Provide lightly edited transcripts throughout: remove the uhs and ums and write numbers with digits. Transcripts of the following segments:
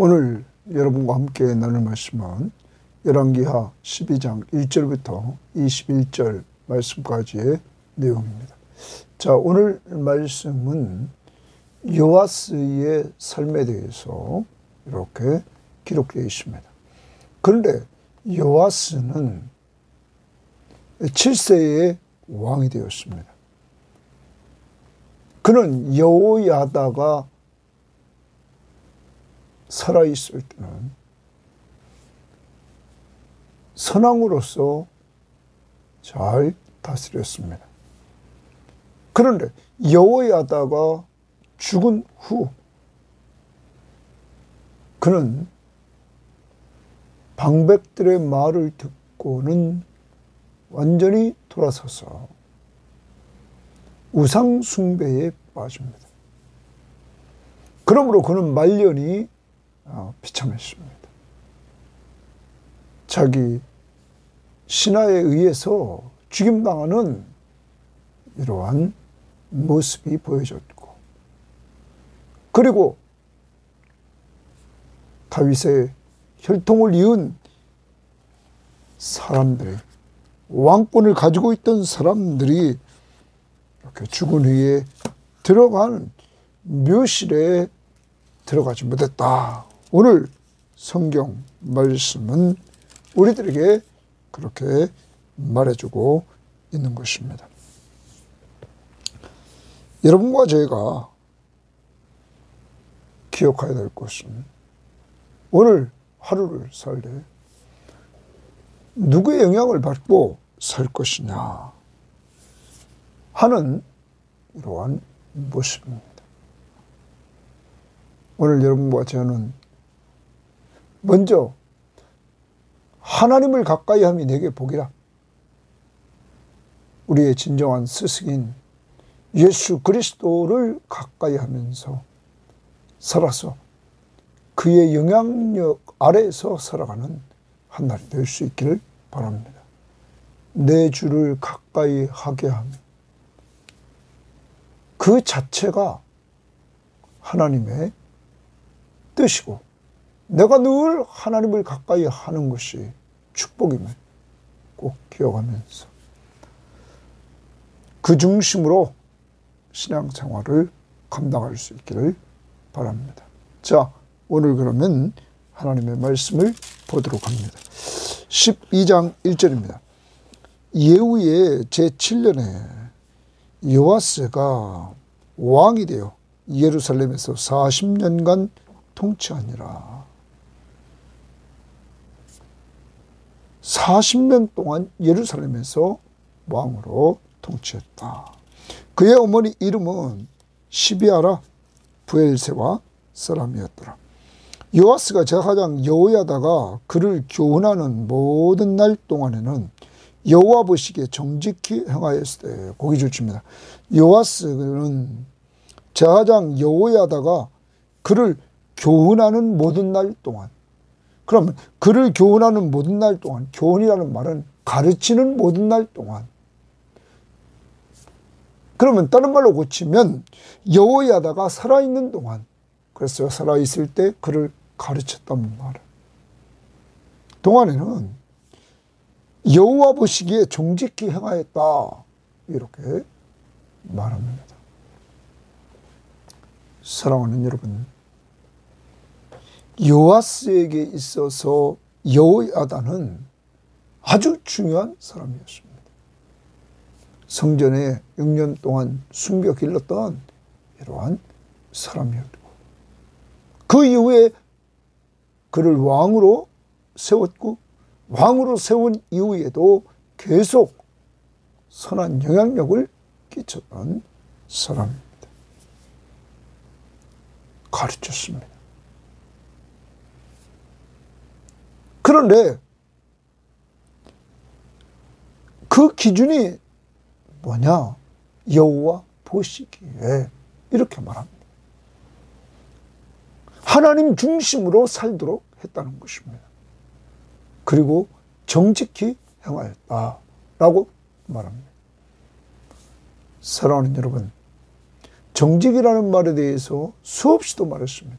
오늘 여러분과 함께 나눌 말씀은 열왕기하 12장 1절부터 21절 말씀까지의 내용입니다. 자, 오늘 말씀은 요아스의 삶에 대해서 이렇게 기록되어 있습니다. 그런데 요아스는 7세의 왕이 되었습니다. 그는 여호야다가 살아있을 때는 선왕으로서 잘 다스렸습니다. 그런데 여호야다가 죽은 후 그는 방백들의 말을 듣고는 완전히 돌아서서 우상 숭배에 빠집니다. 그러므로 그는 말년이 비참했습니다. 자기 신하에 의해서 죽임당하는 이러한 모습이 보여졌고, 그리고 다윗의 혈통을 이은 사람들이, 왕권을 가지고 있던 사람들이 이렇게 죽은 후에 들어간 묘실에 들어가지 못했다. 오늘 성경 말씀은 우리들에게 그렇게 말해주고 있는 것입니다. 여러분과 저희가 기억해야 될 것은 오늘 하루를 살 때 누구의 영향을 받고 살 것이냐 하는 이러한 모습입니다. 오늘 여러분과 저는 먼저 하나님을 가까이 함이 내게 복이라. 우리의 진정한 스승인 예수 그리스도를 가까이 하면서 살아서 그의 영향력 아래에서 살아가는 한 날이 될 수 있기를 바랍니다. 내 주를 가까이 하게 하며 그 자체가 하나님의 뜻이고, 내가 늘 하나님을 가까이 하는 것이 축복임을 꼭 기억하면서 그 중심으로 신앙생활을 감당할 수 있기를 바랍니다. 자, 오늘 그러면 하나님의 말씀을 보도록 합니다. 12장 1절입니다. 예후의 제7년에 요아스가 왕이 되어 예루살렘에서 40년간 통치하니라. 40년 동안 예루살렘에서 왕으로 통치했다. 그의 어머니 이름은 시비아라 부엘세와 사람이었더라. 요아스가 제사장 여호야다가 그를 교훈하는 모든 날 동안에는 여호와 보시기에 정직히 행하였을 때, 고기 줄칩니다. 요아스는 제사장 여호야다가 그를 교훈하는 모든 날 동안, 그러면 그를 교훈하는 모든 날 동안, 교훈이라는 말은 가르치는 모든 날 동안, 그러면 다른 말로 고치면 여호야다가 살아있는 동안, 그래서 살아있을 때 그를 가르쳤단 말이에요. 동안에는 여호와 보시기에 정직히 행하였다, 이렇게 말합니다. 사랑하는 여러분, 요아스에게 있어서 여호야다는 아주 중요한 사람이었습니다. 성전에 6년 동안 숨겨 길렀던 이러한 사람이었고, 그 이후에 그를 왕으로 세웠고, 왕으로 세운 이후에도 계속 선한 영향력을 끼쳤던 사람입니다. 가르쳤습니다. 그런데 그 기준이 뭐냐? 여호와 보시기에, 이렇게 말합니다. 하나님 중심으로 살도록 했다는 것입니다. 그리고 정직히 행하였다라고 말합니다. 사랑하는 여러분, 정직이라는 말에 대해서 수없이도 말했습니다.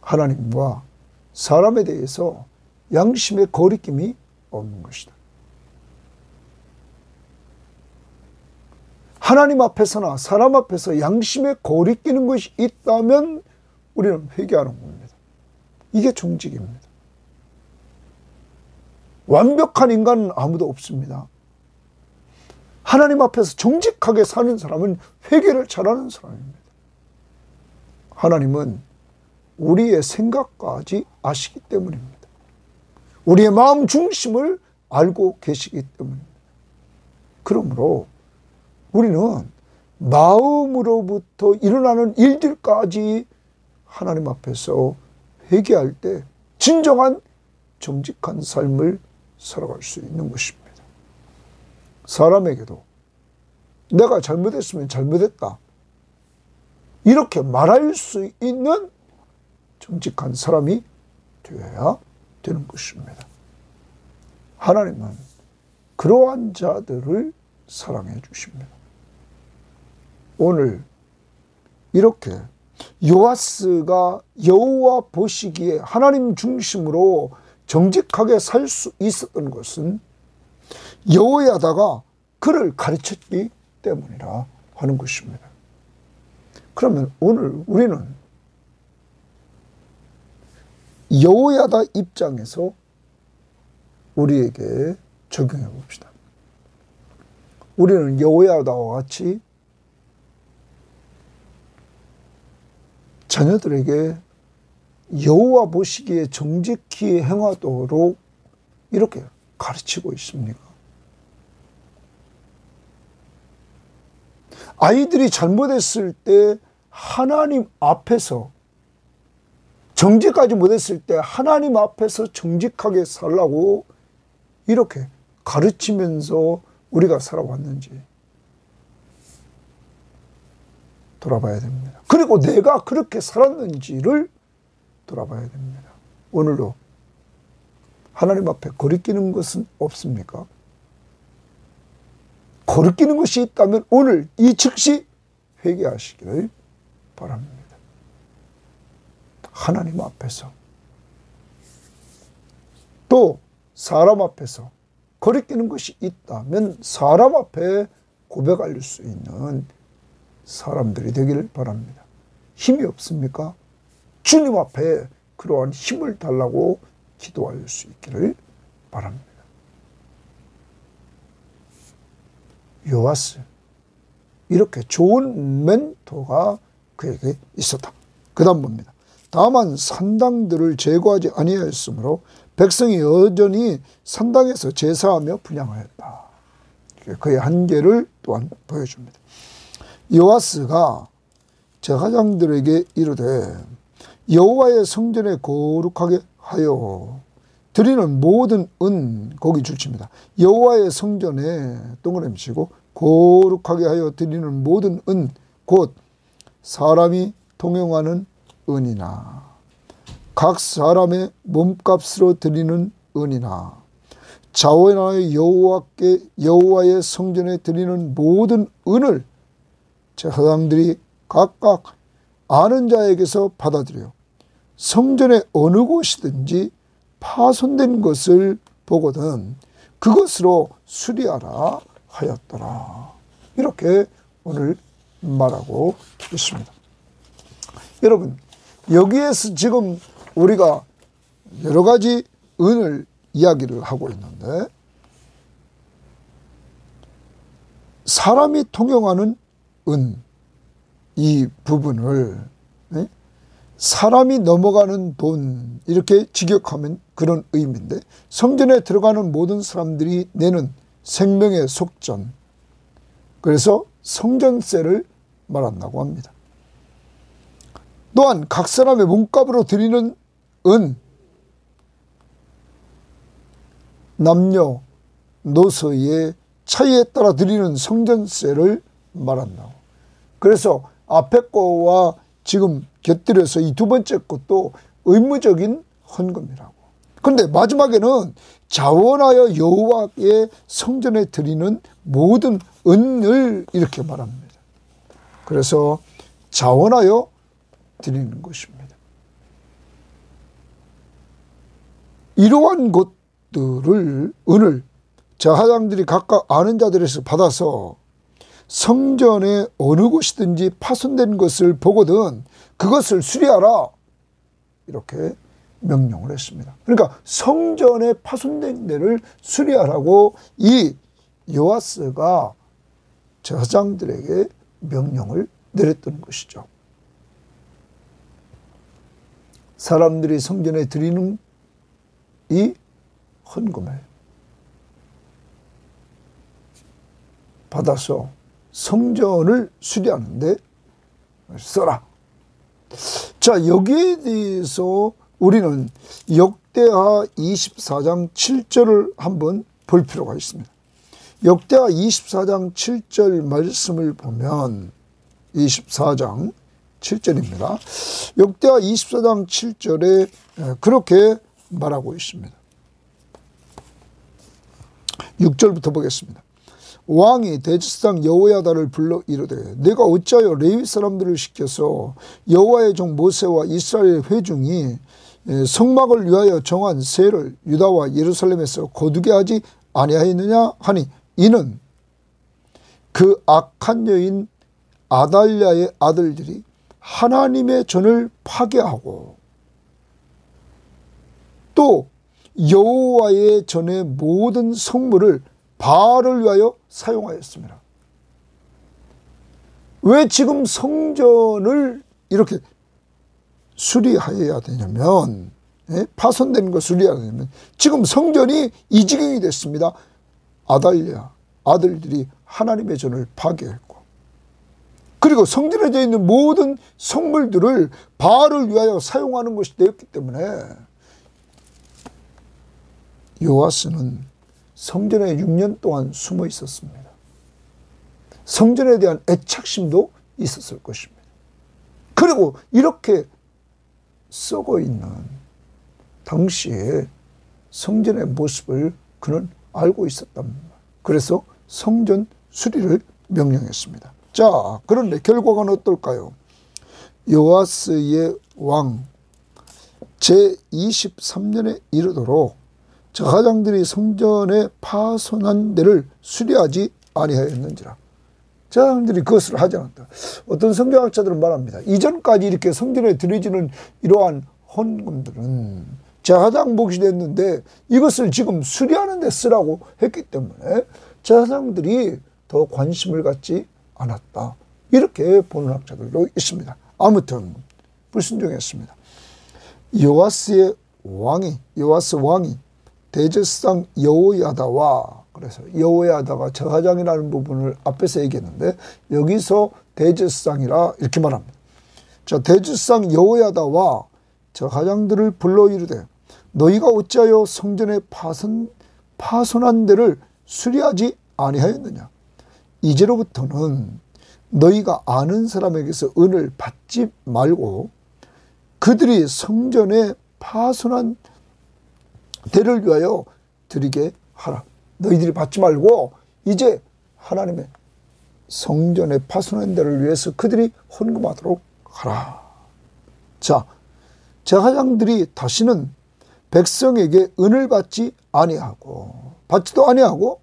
하나님과 사람에 대해서 양심의 거리낌이 없는 것이다. 하나님 앞에서나 사람 앞에서 양심에 거리끼는 것이 있다면 우리는 회개하는 겁니다. 이게 정직입니다. 완벽한 인간은 아무도 없습니다. 하나님 앞에서 정직하게 사는 사람은 회개를 잘하는 사람입니다. 하나님은 우리의 생각까지 아시기 때문입니다. 우리의 마음 중심을 알고 계시기 때문입니다. 그러므로 우리는 마음으로부터 일어나는 일들까지 하나님 앞에서 회개할 때 진정한 정직한 삶을 살아갈 수 있는 것입니다. 사람에게도 내가 잘못했으면 잘못했다, 이렇게 말할 수 있는 정직한 사람이 되어야 되는 것입니다. 하나님은 그러한 자들을 사랑해 주십니다. 오늘 이렇게 요아스가 여호와 보시기에 하나님 중심으로 정직하게 살 수 있었던 것은 여호야다가 그를 가르쳤기 때문이라 하는 것입니다. 그러면 오늘 우리는 여호야다 입장에서 우리에게 적용해 봅시다. 우리는 여호야다와 같이 자녀들에게 여호와 보시기에 정직히 행하도록 이렇게 가르치고 있습니까? 아이들이 잘못했을 때 하나님 앞에서, 정직하지 못했을 때 하나님 앞에서 정직하게 살라고 이렇게 가르치면서 우리가 살아왔는지 돌아봐야 됩니다. 그리고 내가 그렇게 살았는지를 돌아봐야 됩니다. 오늘도 하나님 앞에 거리끼는 것은 없습니까? 거리끼는 것이 있다면 오늘 이 즉시 회개하시기를 바랍니다. 하나님 앞에서, 또 사람 앞에서 거리끼는 것이 있다면 사람 앞에 고백할 수 있는 사람들이 되기를 바랍니다. 힘이 없습니까? 주님 앞에 그러한 힘을 달라고 기도할 수 있기를 바랍니다. 요아스, 이렇게 좋은 멘토가 그에게 있었다. 그 다음 봅니다. 다만 산당들을 제거하지 아니하였으므로 백성이 여전히 산당에서 제사하며 분향하였다. 그의 한계를 또한 보여줍니다. 요아스가 제사장들에게 이르되 여호와의 성전에 거룩하게 하여 드리는 모든 은, 거기 줄칩니다. 여호와의 성전에 동그라미 치고 거룩하게 하여 드리는 모든 은, 곧 사람이 통용하는 은이나 각 사람의 몸값으로 드리는 은이나 자원하여 여호와께 여호와의 성전에 드리는 모든 은을 제사장들이 각각 아는 자에게서 받아들여 성전의 어느 곳이든지 파손된 것을 보거든 그것으로 수리하라 하였더라. 이렇게 오늘 말하고 있습니다. 여러분, 여기에서 지금 우리가 여러 가지 은을 이야기를 하고 있는데, 사람이 통용하는 은, 이 부분을 사람이 넘어가는 돈, 이렇게 직역하면 그런 의미인데, 성전에 들어가는 모든 사람들이 내는 생명의 속전, 그래서 성전세를 말한다고 합니다. 또한 각 사람의 몸값으로 드리는 은, 남녀노소의 차이에 따라 드리는 성전세를 말한다고. 그래서 앞에 거와 지금 곁들여서 이 두 번째 것도 의무적인 헌금이라고. 그런데 마지막에는 자원하여 여호와의 성전에 드리는 모든 은을 이렇게 말합니다. 그래서 자원하여 드리는 것입니다. 이러한 것들을 은을 제사장들이 각각 아는 자들에서 받아서 성전의 어느 곳이든지 파손된 것을 보거든 그것을 수리하라 이렇게 명령을 했습니다. 그러니까 성전의 파손된 데를 수리하라고 이 요아스가 제사장들에게 명령을 내렸던 것이죠. 사람들이 성전에 드리는 이 헌금을 받아서 성전을 수리하는데 써라. 자, 여기에 대해서 우리는 역대하 24장 7절을 한번 볼 필요가 있습니다. 역대하 24장 7절 말씀을 보면 24장 7절입니다. 역대하 24장 7절에 그렇게 말하고 있습니다. 6절부터 보겠습니다. 왕이 대제사장 여호야다를 불러 이르되 내가 어찌하여 레위 사람들을 시켜서 여호와의 종 모세와 이스라엘 회중이 성막을 위하여 정한 세를 유다와 예루살렘에서 거두게 하지 아니하였느냐 하니 이는 그 악한 여인 아달랴의 아들들이 하나님의 전을 파괴하고 또 여호와의 전의 모든 성물을 바알을 위하여 사용하였습니다. 왜 지금 성전을 이렇게 수리하여야 되냐면 파손된 거 수리해야 되냐면 지금 성전이 이 지경이 됐습니다. 아달랴 아들들이 하나님의 전을 파괴했고 그리고 성전에 되어 있는 모든 성물들을 바알을 위하여 사용하는 것이 되었기 때문에 요아스는 성전에 6년 동안 숨어 있었습니다. 성전에 대한 애착심도 있었을 것입니다. 그리고 이렇게 썩어 있는 당시에 성전의 모습을 그는 알고 있었답니다. 그래서 성전 수리를 명령했습니다. 자, 그런데 결과가 어떨까요? 요아스의 왕 제23년에 이르도록 제사장들이 성전의 파손한 데를 수리하지 아니하였는지라. 제사장들이 그것을 하지 않았다. 어떤 성경학자들은 말합니다. 이전까지 이렇게 성전에 드려지는 이러한 헌금들은 제사장 몫이 됐는데 이것을 지금 수리하는 데 쓰라고 했기 때문에 제사장들이 더 관심을 갖지 않았다. 이렇게 보는 학자들도 있습니다. 아무튼 불순종했습니다. 요아스 왕이 대제사장 여호야다와 그래서 여호야다가 제사장이라는 부분을 앞에서 얘기했는데 여기서 대제사장이라 이렇게 말합니다. 자, 대제사장 여호야다와 제사장들을 불러 이르되 너희가 어찌하여 성전의 파손한 데를 수리하지 아니하였느냐. 이제로부터는 너희가 아는 사람에게서 은을 받지 말고 그들이 성전에 파손한 데를 위하여 드리게 하라. 너희들이 받지 말고 이제 하나님의 성전에 파손한 데를 위해서 그들이 헌금하도록 하라. 자, 제사장들이 다시는 백성에게 은을 받지도 아니하고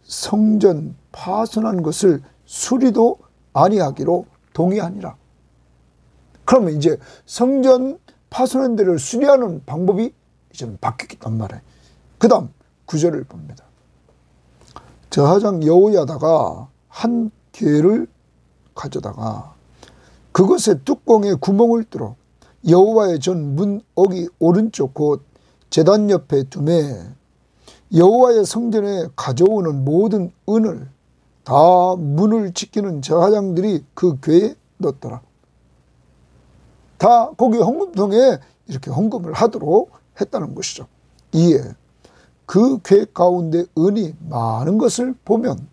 성전 파손한 것을 수리도 아니하기로 동의하니라. 그러면 이제 성전 파손한 데를 수리하는 방법이 이제는 바뀌었단 말이에요. 그 다음 9절을 봅니다. 제사장 여호야다가 한 괴를 가져다가 그것의 뚜껑에 구멍을 뚫어 여호와의 전 문어기 오른쪽 곧 제단 옆에 두매 여호와의 성전에 가져오는 모든 은을 다 문을 지키는 제사장들이 그 괴에 넣었더라. 다 거기 헌금통에 이렇게 헌금을 하도록 했다는 것이죠. 이에 그 궤 가운데 은이 많은 것을 보면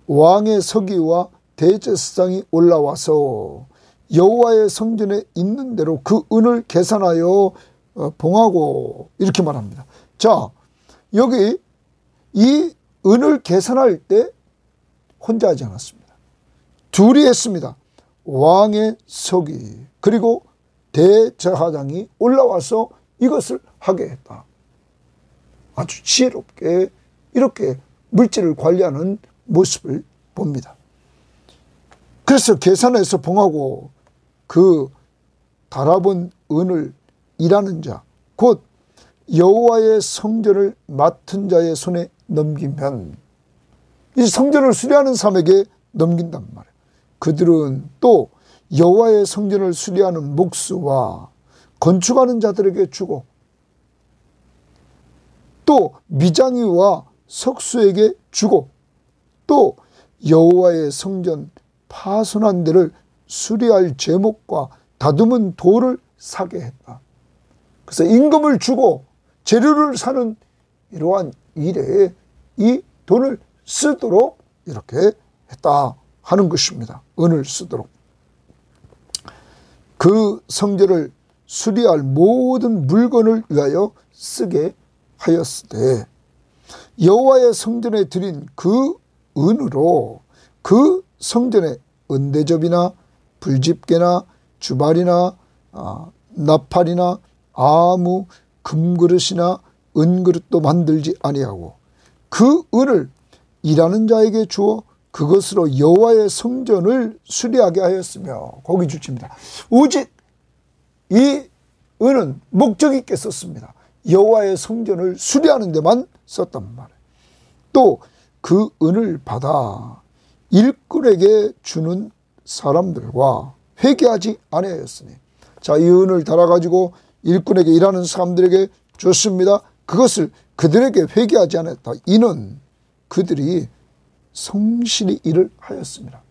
왕의 서기와 대제사장이 올라와서 여호와의 성전에 있는 대로 그 은을 계산하여 봉하고 이렇게 말합니다. 자, 여기 이 은을 계산할 때 혼자 하지 않았습니다. 둘이 했습니다. 왕의 서기 그리고 대제사장이 올라와서 이것을 하게 했다. 아주 지혜롭게 이렇게 물질을 관리하는 모습을 봅니다. 그래서 계산해서 봉하고 그 달아본 은을 일하는 자, 곧 여호와의 성전을 맡은 자의 손에 넘기면 이 성전을 수리하는 사람에게 넘긴단 말이에요. 그들은 또 여호와의 성전을 수리하는 목수와 건축하는 자들에게 주고 또 미장이와 석수에게 주고 또 여호와의 성전 파손한 데를 수리할 제목과 다듬은 돌을 사게 했다. 그래서 임금을 주고 재료를 사는 이러한 일에 이 돈을 쓰도록 이렇게 했다 하는 것입니다. 은을 쓰도록. 그 성전을 수리할 모든 물건을 위하여 쓰게 하였으되 여호와의 성전에 드린 그 은으로 그 성전에 은대접이나 불집게나 주발이나 나팔이나 아무 금그릇이나 은그릇도 만들지 아니하고 그 은을 일하는 자에게 주어 그것으로 여호와의 성전을 수리하게 하였으며, 거기 주칩니다. 오직 이 은은 목적 있게 썼습니다. 여호와의 성전을 수리하는 데만 썼단 말이에요. 또 그 은을 받아 일꾼에게 주는 사람들과 회개하지 아니하였으니, 자, 이 은을 달아가지고 일꾼에게 일하는 사람들에게 줬습니다. 그것을 그들에게 회개하지 않았다. 이는 그들이 성실히 일을 하였습니다.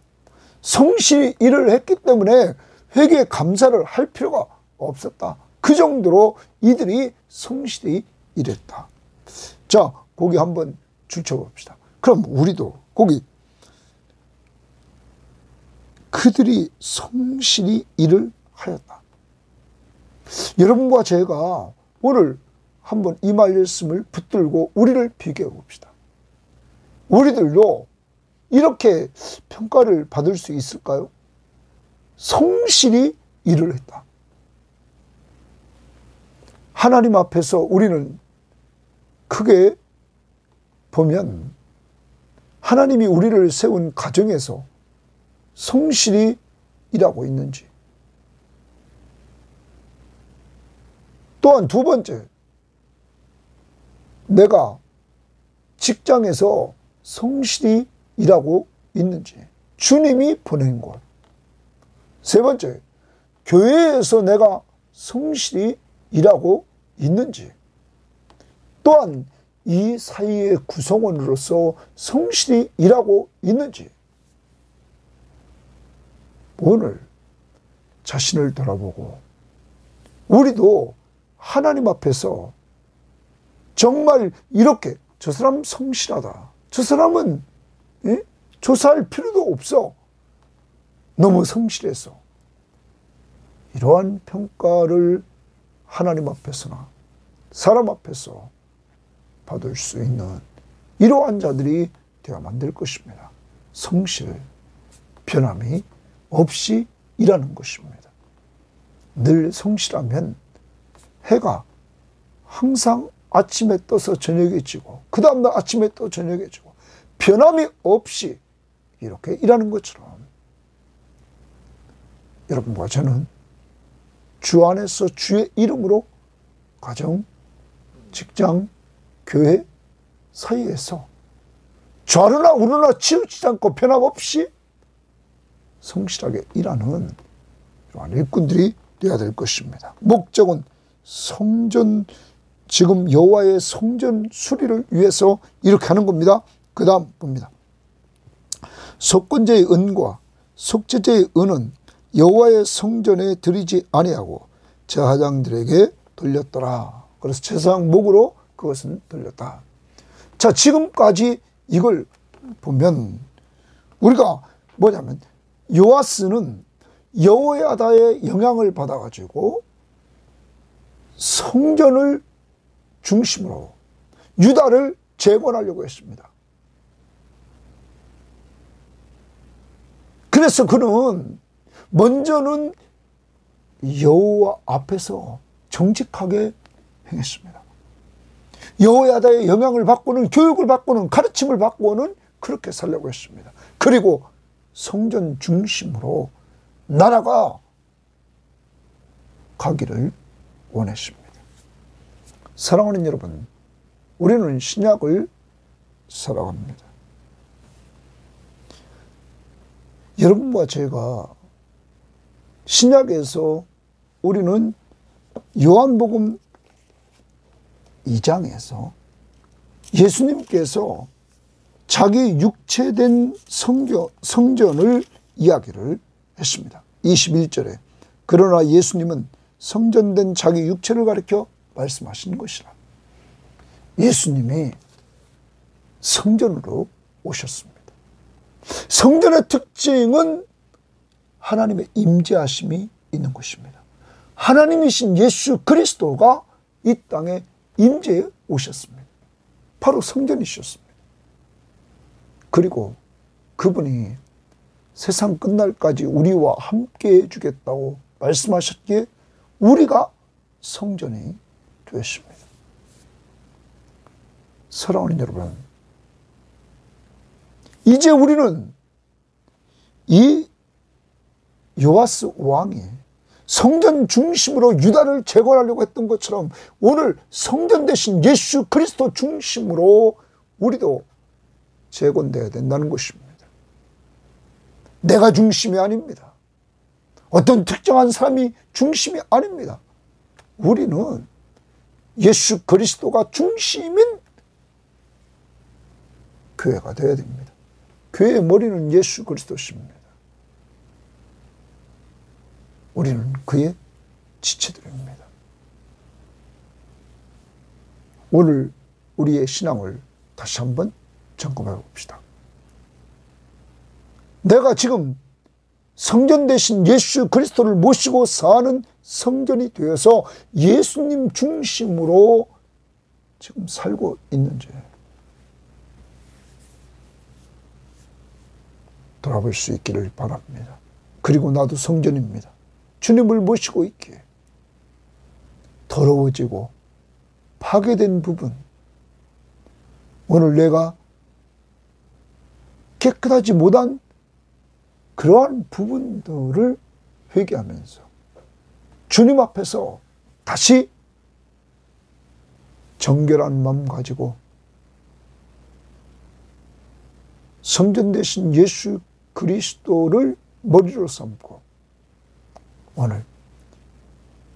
성실히 일을 했기 때문에 회개 감사를 할 필요가 없었다. 그 정도로 이들이 성실히 일했다. 자, 거기 한번 줄쳐봅시다. 그럼 우리도 거기 그들이 성실히 일을 하였다. 여러분과 제가 오늘 한번 이 말씀을 붙들고 우리를 비교해 봅시다. 우리들도 이렇게 평가를 받을 수 있을까요? 성실히 일을 했다. 하나님 앞에서 우리는 크게 보면 하나님이 우리를 세운 가정에서 성실히 일하고 있는지, 또한 두 번째, 내가 직장에서 성실히 일하고 있는지, 주님이 보낸 곳. 세 번째, 교회에서 내가 성실히 일하고 있는지, 또한 이 사이의 구성원으로서 성실히 일하고 있는지, 오늘 자신을 돌아보고 우리도 하나님 앞에서 정말 이렇게 저 사람 성실하다, 저 사람은 조사할 필요도 없어, 너무 성실해서, 이러한 평가를 하나님 앞에서나 사람 앞에서 받을 수 있는 이러한 자들이 되어야만 될 것입니다. 성실, 변함이 없이 일하는 것입니다. 늘 성실하면 해가 항상 아침에 떠서 저녁에 지고 그 다음날 아침에 또 저녁에 지고 변함이 없이 이렇게 일하는 것처럼, 여러분과 저는 주 안에서 주의 이름으로 가정, 직장, 교회 사이에서 좌르나 우르나 치우치지 않고 변함없이 성실하게 일하는 이러한 일꾼들이 되어야 될 것입니다. 목적은 성전, 지금 여호와의 성전 수리를 위해서 이렇게 하는 겁니다. 그 다음 봅니다. 속건제의 은과 속죄제의 은은 여호와의 성전에 드리지 아니하고 제사장들에게 돌렸더라. 그래서 제사장목으로 그것은 돌렸다. 자, 지금까지 이걸 보면 우리가 뭐냐면 요아스는 여호야다의 영향을 받아가지고 성전을 중심으로 유다를 재건하려고 했습니다. 그래서 그는 먼저는 여호와 앞에서 정직하게 행했습니다. 여호야다의 영향을 받고는, 교육을 받고는, 가르침을 받고는 그렇게 살려고 했습니다. 그리고 성전 중심으로 나라가 가기를 원했습니다. 사랑하는 여러분, 우리는 신약을 살아갑니다. 여러분과 제가 신약에서 우리는 요한복음 2장에서 예수님께서 자기 육체된 성전을 이야기를 했습니다. 21절에 그러나 예수님은 성전된 자기 육체를 가리켜 말씀하시는 것이라. 예수님이 성전으로 오셨습니다. 성전의 특징은 하나님의 임재하심이 있는 것입니다. 하나님이신 예수 그리스도가 이 땅에 임재해 오셨습니다. 바로 성전이셨습니다. 그리고 그분이 세상 끝날까지 우리와 함께 해주겠다고 말씀하셨기에 우리가 성전이 되었습니다. 사랑하는 여러분, 이제 우리는 이 요아스 왕이 성전 중심으로 유다를 재건하려고 했던 것처럼 오늘 성전 대신 예수 그리스도 중심으로 우리도 재건되어야 된다는 것입니다. 내가 중심이 아닙니다. 어떤 특정한 사람이 중심이 아닙니다. 우리는 예수 그리스도가 중심인 교회가 되어야 됩니다. 교회의 머리는 예수 그리스도십니다. 우리는 그의 지체들입니다. 오늘 우리의 신앙을 다시 한번 점검해 봅시다. 내가 지금 성전 대신 예수 그리스도를 모시고 사는 성전이 되어서 예수님 중심으로 지금 살고 있는지 돌아볼 수 있기를 바랍니다. 그리고 나도 성전입니다. 주님을 모시고 있기에 더러워지고 파괴된 부분, 오늘 내가 깨끗하지 못한 그러한 부분들을 회개하면서 주님 앞에서 다시 정결한 마음 가지고 성전 대신 예수 그리스도를 머리로 삼고 오늘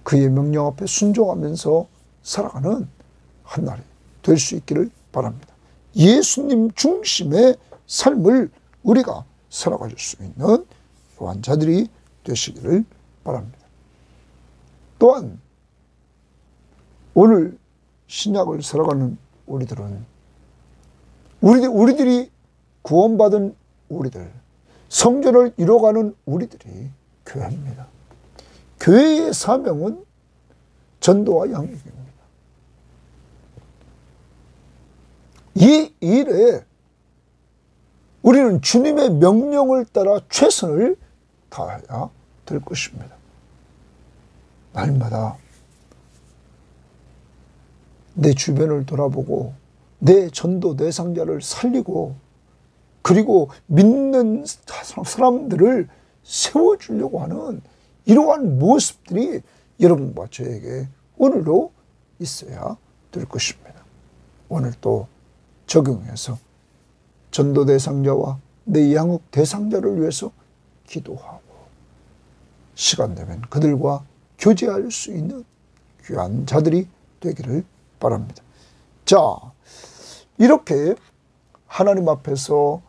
그의 명령 앞에 순종하면서 살아가는 한 날이 될 수 있기를 바랍니다. 예수님 중심의 삶을 우리가 살아갈 수 있는 요한자들이 되시기를 바랍니다. 또한 오늘 신약을 살아가는 우리들이 구원받은 우리들, 성전을 이뤄가는 우리들이 교회입니다. 교회의 사명은 전도와 양육입니다. 이 일에 우리는 주님의 명령을 따라 최선을 다해야 될 것입니다. 날마다 내 주변을 돌아보고 내 전도 대상자를 살리고 그리고 믿는 사람들을 세워주려고 하는 이러한 모습들이 여러분과 저에게 오늘도 있어야 될 것입니다. 오늘 또 적용해서 전도 대상자와 내 양육 대상자를 위해서 기도하고 시간 되면 그들과 교제할 수 있는 귀한 자들이 되기를 바랍니다. 자, 이렇게 하나님 앞에서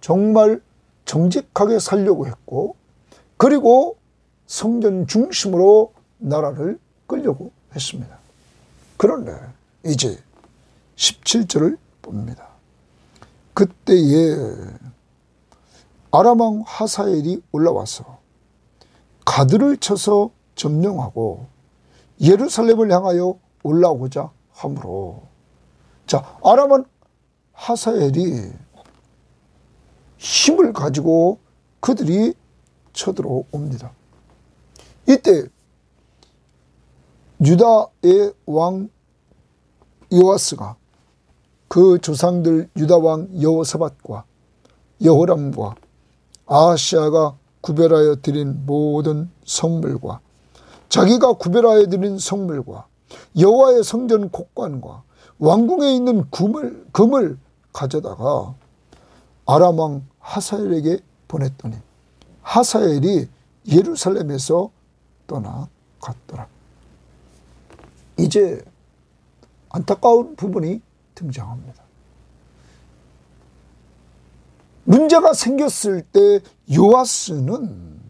정말 정직하게 살려고 했고 그리고 성전 중심으로 나라를 끌려고 했습니다. 그런데 이제 17절을 봅니다. 그때에 아람 왕 하사엘이 올라와서 가드를 쳐서 점령하고 예루살렘을 향하여 올라오고자 하므로, 자, 아람 왕 하사엘이 힘을 가지고 그들이 쳐들어옵니다. 이때 유다의 왕 요아스가 그 조상들 유다왕 여호사밧과 여호람과 아하시아가 구별하여 드린 모든 성물과 자기가 구별하여 드린 성물과 여호와의 성전 곡관과 왕궁에 있는 금을 가져다가 아람 왕 하사엘에게 보냈더니 하사엘이 예루살렘에서 떠나갔더라. 이제 안타까운 부분이 등장합니다. 문제가 생겼을 때 요아스는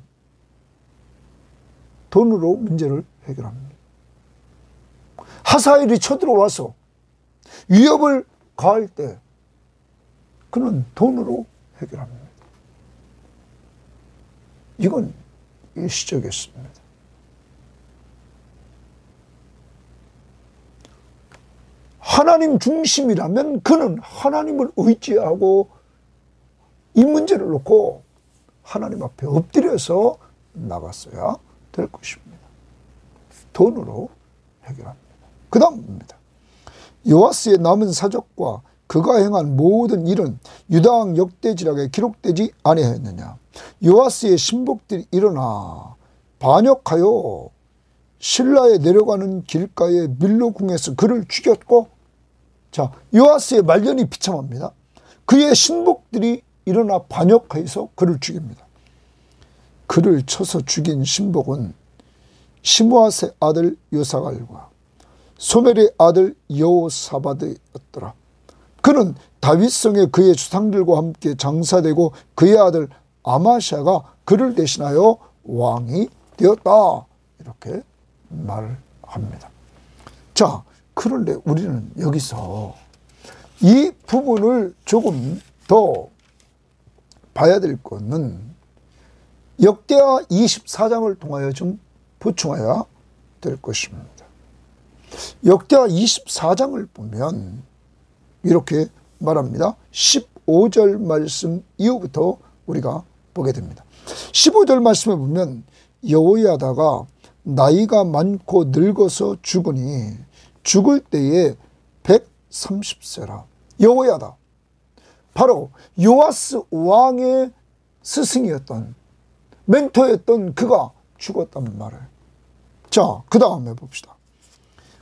돈으로 문제를 해결합니다. 하사엘이 쳐들어와서 위협을 가할 때 그는 돈으로 해결합니다. 이건 일시적이었습니다. 하나님 중심이라면 그는 하나님을 의지하고 이 문제를 놓고 하나님 앞에 엎드려서 나갔어야 될 것입니다. 돈으로 해결합니다. 그 다음입니다. 요아스의 남은 사적과 그가 행한 모든 일은 유다왕 역대지락에 기록되지 아니하였느냐. 요아스의 신복들이 일어나 반역하여 실라에 내려가는 길가에 밀로궁에서 그를 죽였고, 자, 요아스의 말년이 비참합니다. 그의 신복들이 일어나 반역하여서 그를 죽입니다. 그를 쳐서 죽인 신복은 시므아스의 아들 요사갈과 소멜의 아들 여호사밧이었더라. 그는 다윗성에 그의 조상들과 함께 장사되고 그의 아들 아마샤가 그를 대신하여 왕이 되었다. 이렇게 말을 합니다. 자, 그런데 우리는 여기서 이 부분을 조금 더 봐야 될 것은 역대하 24장을 통하여 좀 보충해야 될 것입니다. 역대하 24장을 보면 이렇게 말합니다. 15절 말씀 이후부터 우리가 보게 됩니다. 15절 말씀에 보면 여호야다가 나이가 많고 늙어서 죽으니 죽을 때에 130세라. 여호야다, 바로 요아스 왕의 스승이었던, 멘토였던 그가 죽었단 말이에요. 자, 그 다음에 봅시다.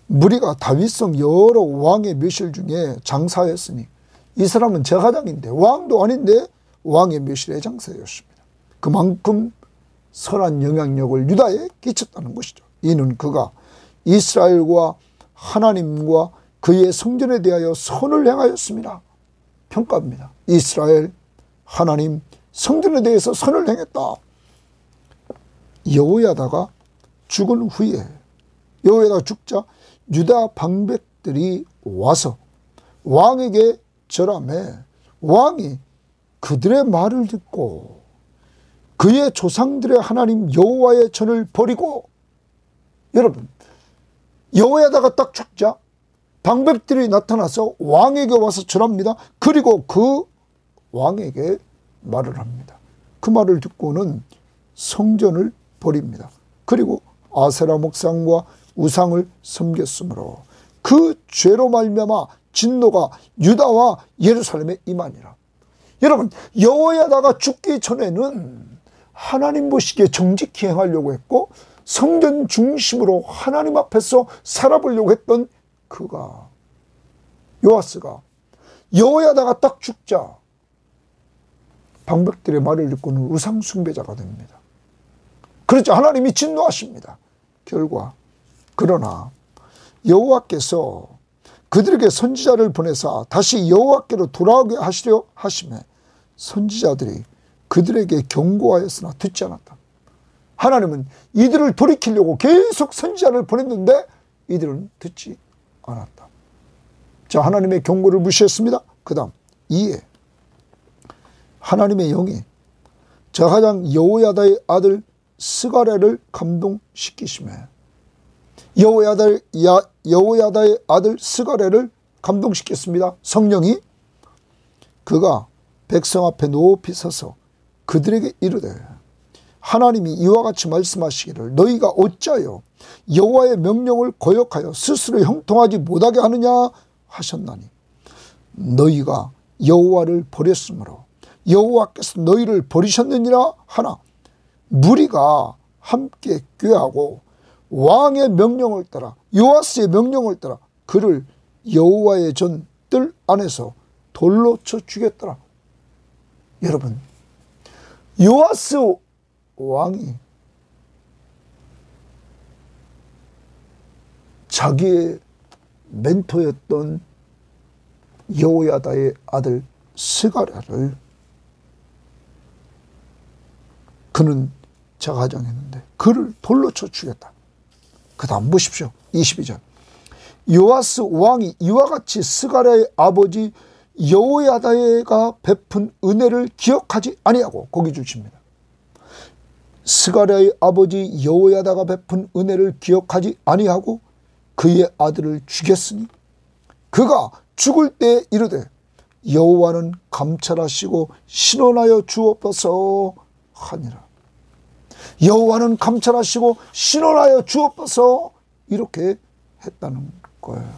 무리가 다윗성 여러 왕의 묘실 중에 장사였으니, 이 사람은 제사장인데 왕도 아닌데 왕의 묘실에 장사였습니다. 그만큼 선한 영향력을 유다에 끼쳤다는 것이죠. 이는 그가 이스라엘과 하나님과 그의 성전에 대하여 선을 행하였습니다. 평가합니다. 이스라엘, 하나님, 성전에 대해서 선을 행했다. 여호야다가 죽은 후에, 여호야다가 죽자 유다 방백들이 와서 왕에게 절하매 왕이 그들의 말을 듣고 그의 조상들의 하나님 여호와의 전을 버리고, 여러분, 여호야다가 딱 죽자 방백들이 나타나서 왕에게 와서 절합니다. 그리고 그 왕에게 말을 합니다. 그 말을 듣고는 성전을 버립니다. 그리고 아세라 목상과 우상을 섬겼으므로 그 죄로 말미암아 진노가 유다와 예루살렘에 임하니라. 여러분, 여호야다가 죽기 전에는 하나님 보시기에 정직히 행하려고 했고 성전 중심으로 하나님 앞에서 살아보려고 했던 그가, 요아스가 여호야다가 딱 죽자 방백들의 말을 듣고는 우상 숭배자가 됩니다. 그렇죠. 하나님이 진노하십니다. 결과, 그러나 여호와께서 그들에게 선지자를 보내사 다시 여호와께로 돌아오게 하시려 하시매 선지자들이 그들에게 경고하였으나 듣지 않았다. 하나님은 이들을 돌이키려고 계속 선지자를 보냈는데 이들은 듣지 않았다. 자, 하나님의 경고를 무시했습니다. 그 다음 2에 하나님의 영이 제사장 여호야다의 아들 스가랴를 감동시키시매, 여호야다의 아들 스가랴를 감동시켰습니다. 성령이. 그가 백성 앞에 높이 서서 그들에게 이르되 하나님이 이와 같이 말씀하시기를 너희가 어찌하여 여호와의 명령을 거역하여 스스로 형통하지 못하게 하느냐 하셨나니 너희가 여호와를 버렸으므로 여호와께서 너희를 버리셨느니라 하나 무리가 함께 꾀하고 왕의 명령을 따라 요아스의 명령을 따라 그를 여호와의 전 뜰 안에서 돌로 쳐 죽였더라. 여러분, 요아스 왕이 자기의 멘토였던 여호야다의 아들 스가랴를 그는 자가정했는데 그를 돌로 쳐 죽였다. 그 다음 보십시오. 22절. 요아스 왕이 이와 같이 스가랴의 아버지 여호야다가 베푼 은혜를 기억하지 아니하고, 거기 주십니다. 스가랴의 아버지 여호야다가 베푼 은혜를 기억하지 아니하고 그의 아들을 죽였으니 그가 죽을 때 이르되 여호와는 감찰하시고 신원하여 주옵소서 하니라. 여호와는 감찰하시고 신원하여 주옵소서 이렇게 했다는 거예요.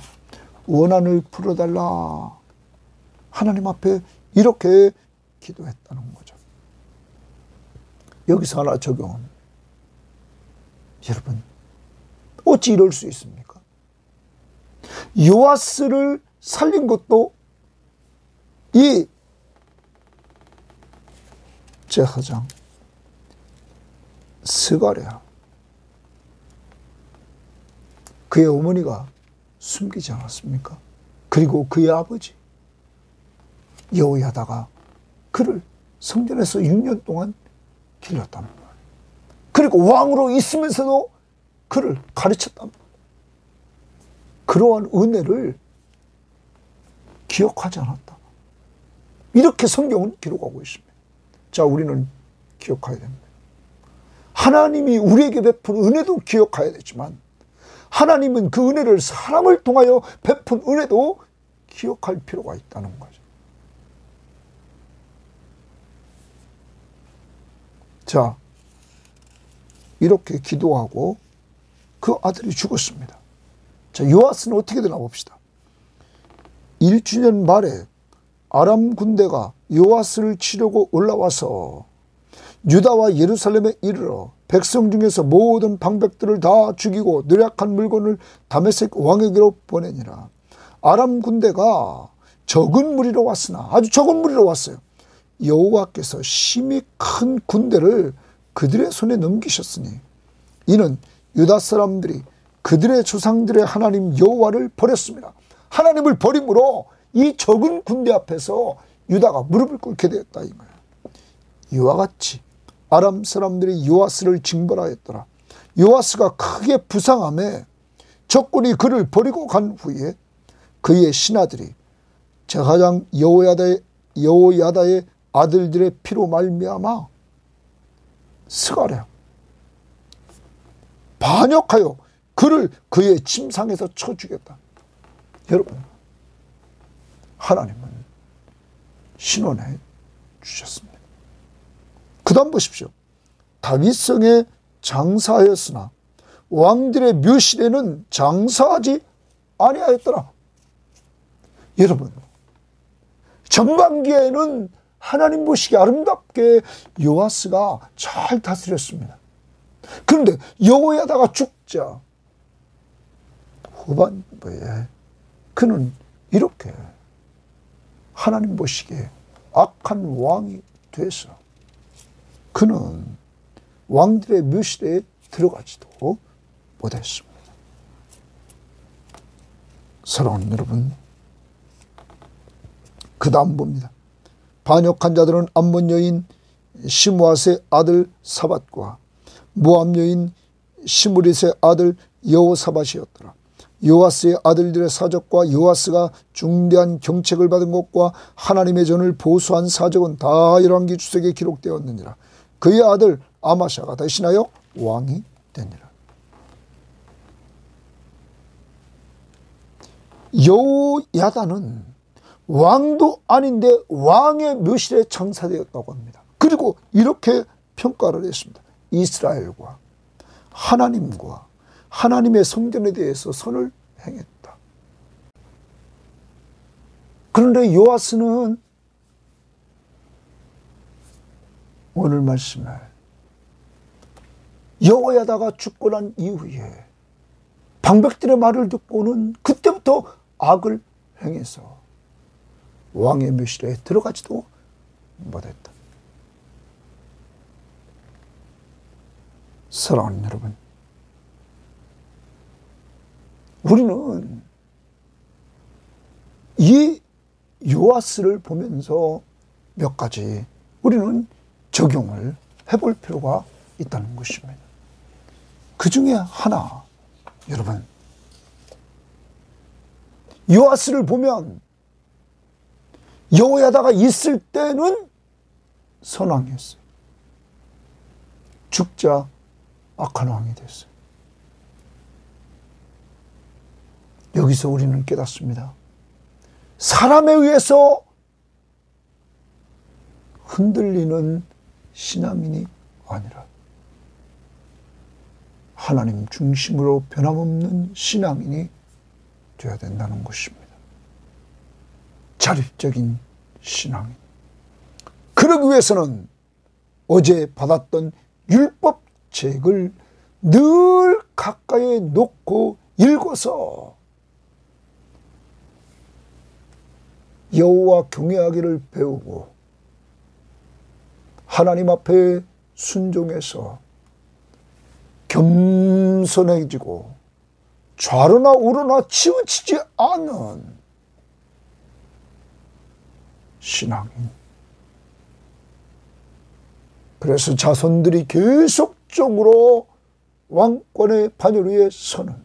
원한을 풀어달라. 하나님 앞에 이렇게 기도했다는 거죠. 여기서 하나 적용합니다. 여러분, 어찌 이럴 수 있습니까? 요아스를 살린 것도 이 제사장 스가랴, 그의 어머니가 숨기지 않았습니까? 그리고 그의 아버지 여호야다가 그를 성전에서 6년 동안 길렀단 말이에요. 그리고 왕으로 있으면서도 그를 가르쳤단 말이에요. 그러한 은혜를 기억하지 않았다. 이렇게 성경은 기록하고 있습니다. 자, 우리는 기억해야 됩니다. 하나님이 우리에게 베푼 은혜도 기억해야 되지만 하나님은 그 은혜를 사람을 통하여 베푼 은혜도 기억할 필요가 있다는 거죠. 자, 이렇게 기도하고 그 아들이 죽었습니다. 자, 요아스는 어떻게 되나 봅시다. 1주년 말에 아람 군대가 요아스를 치려고 올라와서 유다와 예루살렘에 이르러 백성 중에서 모든 방백들을 다 죽이고 누락한 물건을 다메섹 왕에게로 보내니라. 아람 군대가 적은 무리로 왔으나, 아주 적은 무리로 왔어요. 여호와께서 심히 큰 군대를 그들의 손에 넘기셨으니 이는 유다 사람들이 그들의 조상들의 하나님 여호와를 버렸습니다. 하나님을 버림으로 이 적은 군대 앞에서 유다가 무릎을 꿇게 되었다 이거예요. 이와 같이 아람 사람들이 요아스를 징벌하였더라. 요아스가 크게 부상함에 적군이 그를 버리고 간 후에 그의 신하들이 제사장 여호야다의 아들들의 피로 말미암아 스가랴 반역하여 그를 그의 침상에서 쳐 죽였다. 여러분, 하나님은 신원해 주셨습니다. 그 다음 보십시오. 다윗성에 장사하였으나 왕들의 묘실에는 장사하지 아니하였더라. 여러분, 전반기에는 하나님 보시기에 아름답게 요아스가 잘 다스렸습니다. 그런데 여호야다가 죽자 후반부에 그는 이렇게 하나님 보시기에 악한 왕이 돼서 그는 왕들의 묘실에 들어가지도 못했습니다. 사랑하는 여러분, 그 다음 봅니다. 반역한 자들은 암몬 여인 시므앗의 아들 사밧과 모압 여인 시므릿의 아들 여호사밧이었더라. 요아스의 아들들의 사적과 요아스가 중대한 경책을 받은 것과 하나님의 전을 보수한 사적은 다 열왕기 주석에 기록되었느니라. 그의 아들 아마샤가 대신하여 왕이 되니라. 여호야다는 왕도 아닌데 왕의 묘실에 장사되었다고 합니다. 그리고 이렇게 평가를 했습니다. 이스라엘과 하나님과 하나님의 성전에 대해서 선을 행했다. 그런데 요아스는 오늘 말씀에 여호야다가 죽고 난 이후에 방백들의 말을 듣고는 그때부터 악을 행해서 왕의 묘실에 들어가지도 못했다. 사랑하는 여러분, 우리는 이 요아스를 보면서 몇 가지 우리는 적용을 해볼 필요가 있다는 것입니다. 그 중에 하나, 여러분, 요아스를 보면 여호야다가 있을 때는 선왕이었어요. 죽자 악한 왕이 됐어요. 여기서 우리는 깨닫습니다. 사람에 의해서 흔들리는 신앙인이 아니라 하나님 중심으로 변함없는 신앙인이 되어야 된다는 것입니다. 자립적인 신앙인. 그러기 위해서는 어제 받았던 율법책을 늘 가까이에 놓고 읽어서 여호와 경외하기를 배우고 하나님 앞에 순종해서 겸손해지고 좌로나 우로나 치우치지 않은 신앙인. 그래서 자손들이 계속적으로 왕권의 반열 위에 서는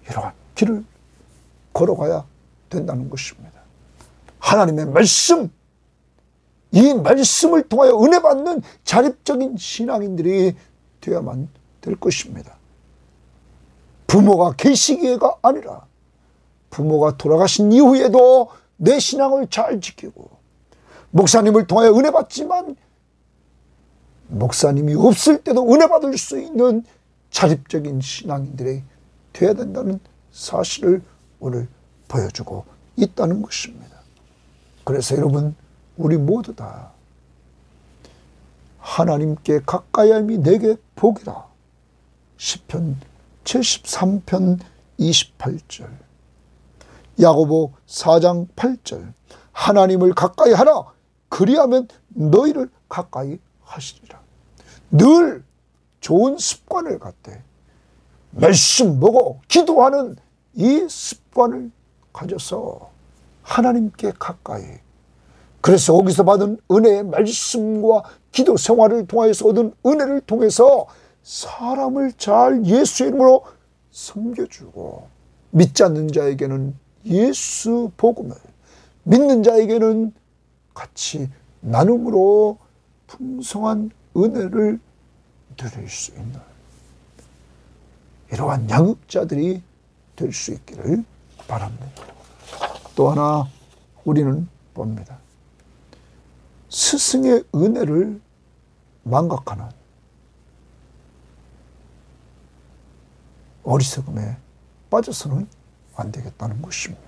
이러한 길을 걸어가야 된다는 것입니다. 하나님의 말씀, 이 말씀을 통하여 은혜 받는 자립적인 신앙인들이 되어야만 될 것입니다. 부모가 계시기가 아니라 부모가 돌아가신 이후에도 내 신앙을 잘 지키고, 목사님을 통하여 은혜 받지만 목사님이 없을 때도 은혜 받을 수 있는 자립적인 신앙인들이 되어야 된다는 사실을 오늘 보여주고 있다는 것입니다. 그래서 여러분, 우리 모두 다 하나님께 가까이함이 내게 복이라. 시편 73편 28절, 야고보 4장 8절, 하나님을 가까이 하라. 그리하면 너희를 가까이 하시리라. 늘 좋은 습관을 갖되 말씀 보고 기도하는 이 습관을 가져서 하나님께 가까이, 그래서 거기서 받은 은혜의 말씀과 기도 생활을 통해서 얻은 은혜를 통해서 사람을 잘 예수의 이름으로 섬겨주고, 믿지 않는 자에게는 예수 복음을, 믿는 자에게는 같이 나눔으로 풍성한 은혜를 누릴 수 있는 이러한 양육자들이 될 수 있기를 바랍니다. 또 하나 우리는 봅니다. 스승의 은혜를 망각하는 어리석음에 빠져서는 안 되겠다는 것입니다.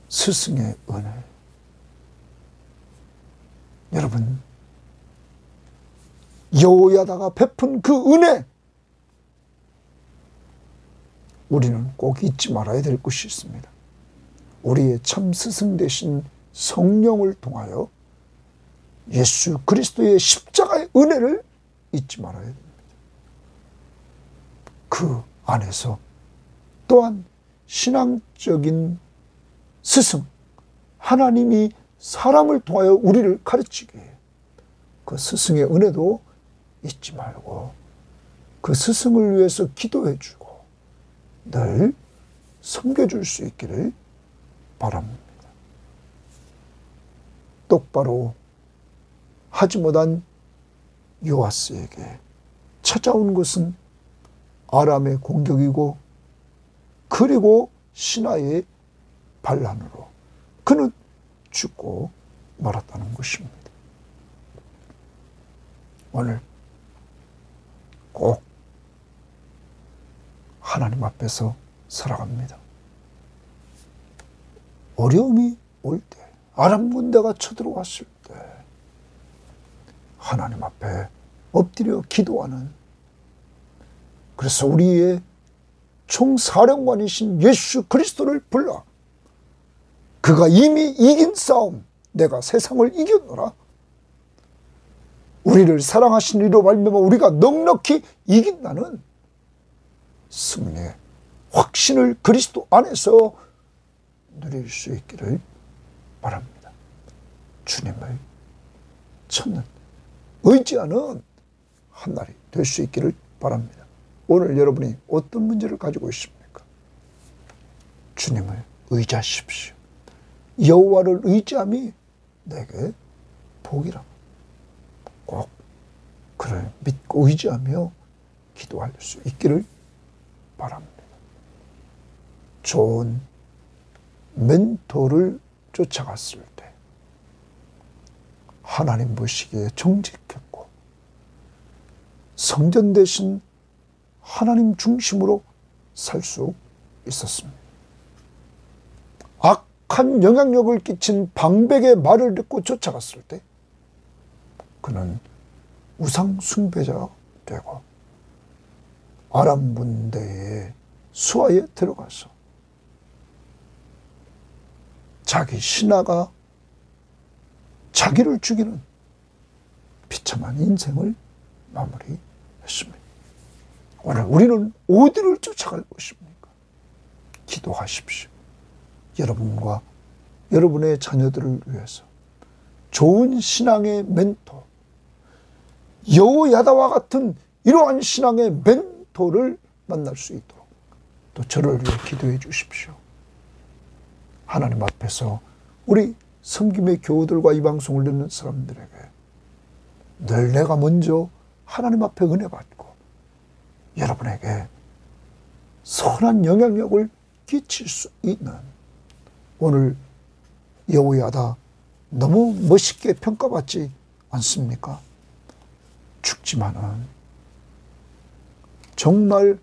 스승의 은혜. 여러분, 여호야다가 베푼 그 은혜, 우리는 꼭 잊지 말아야 될 것이 있습니다. 우리의 참 스승 되신 성령을 통하여 예수 그리스도의 십자가의 은혜를 잊지 말아야 됩니다. 그 안에서 또한 신앙적인 스승, 하나님이 사람을 통하여 우리를 가르치기에 그 스승의 은혜도 잊지 말고 그 스승을 위해서 기도해주고 늘 섬겨줄 수 있기를 바랍니다. 똑바로 하지 못한 요아스에게 찾아온 것은 아람의 공격이고, 그리고 신하의 반란으로 그는 죽고 말았다는 것입니다. 오늘 꼭 하나님 앞에서 살아갑니다. 어려움이 올 때, 아람 군대가 쳐들어왔을 때 하나님 앞에 엎드려 기도하는, 그래서 우리의 총사령관이신 예수 그리스도를 불러 그가 이미 이긴 싸움, 내가 세상을 이겼노라. 우리를 사랑하신 이로 말미암아 우리가 넉넉히 이긴다는 승리의 확신을 그리스도 안에서 누릴 수 있기를 바랍니다. 주님을 찾는, 의지하는 한 날이 될 수 있기를 바랍니다. 오늘 여러분이 어떤 문제를 가지고 있습니까? 주님을 의지하십시오. 여호와를 의지함이 내게 복이라. 꼭 그를 믿고 의지하며 기도할 수 있기를 바랍니다. 좋은 멘토를 쫓아갔을 때 하나님 보시기에 정직했고 성전 대신 하나님 중심으로 살 수 있었습니다. 악한 영향력을 끼친 방백의 말을 듣고 쫓아갔을 때 그는 우상 숭배자가 되고 아람 군대의 수하에 들어가서 자기 신하가 자기를 죽이는 비참한 인생을 마무리했습니다. 오늘 우리는 어디를 쫓아갈 것입니까? 기도하십시오. 여러분과 여러분의 자녀들을 위해서 좋은 신앙의 멘토, 여호야다와 같은 이러한 신앙의 멘토를 만날 수 있도록 또 저를 위해 기도해 주십시오. 하나님 앞에서 우리 섬김의 교우들과 이 방송을 듣는 사람들에게 늘 내가 먼저 하나님 앞에 은혜 받고 여러분에게 선한 영향력을 끼칠 수 있는, 오늘 여호야다 너무 멋있게 평가받지 않습니까? 죽지만은 정말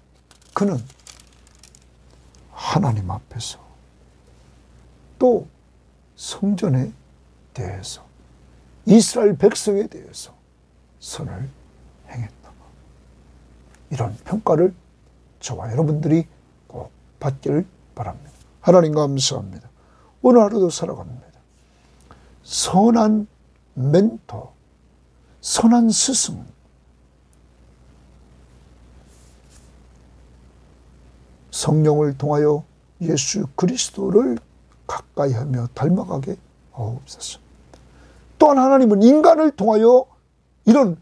그는 하나님 앞에서 또 성전에 대해서 이스라엘 백성에 대해서 선을 행했다. 이런 평가를 저와 여러분들이 꼭 받기를 바랍니다. 하나님 감사합니다. 오늘 하루도 살아갑니다. 선한 멘토, 선한 스승, 성령을 통하여 예수 그리스도를 가까이 하며 닮아가게 하옵소서. 또한 하나님은 인간을 통하여 이런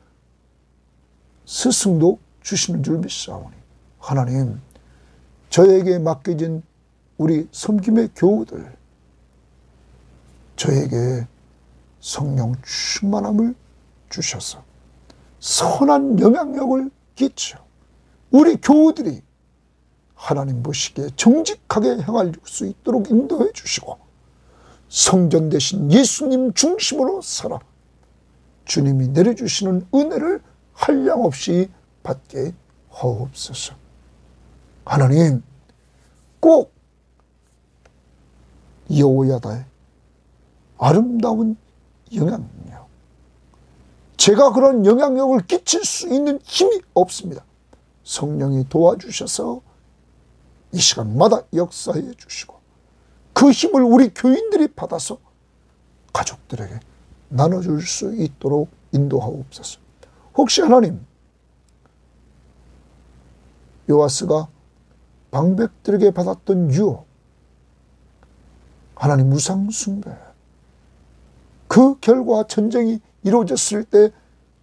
스승도 주시는 줄 믿사오니 하나님, 저에게 맡겨진 우리 섬김의 교우들, 저에게 성령 충만함을 주셔서 선한 영향력을 끼쳐 우리 교우들이 하나님 보시기에 정직하게 행할 수 있도록 인도해 주시고 성전 대신 예수님 중심으로 살아 주님이 내려주시는 은혜를 한량없이 받게 하옵소서. 하나님, 꼭 여호야다의 아름다운 영향력, 제가 그런 영향력을 끼칠 수 있는 힘이 없습니다. 성령이 도와주셔서 이 시간마다 역사해 주시고 그 힘을 우리 교인들이 받아서 가족들에게 나눠줄 수 있도록 인도하옵소서. 혹시 하나님, 요아스가 방백들에게 받았던 유혹, 하나님 우상 숭배, 그 결과 전쟁이 이루어졌을 때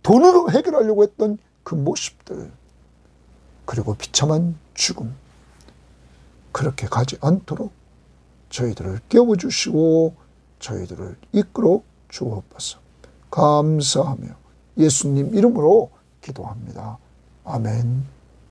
돈으로 해결하려고 했던 그 모습들, 그리고 비참한 죽음, 그렇게 가지 않도록 저희들을 깨워주시고 저희들을 이끌어 주옵소서. 감사하며 예수님 이름으로 기도합니다. 아멘.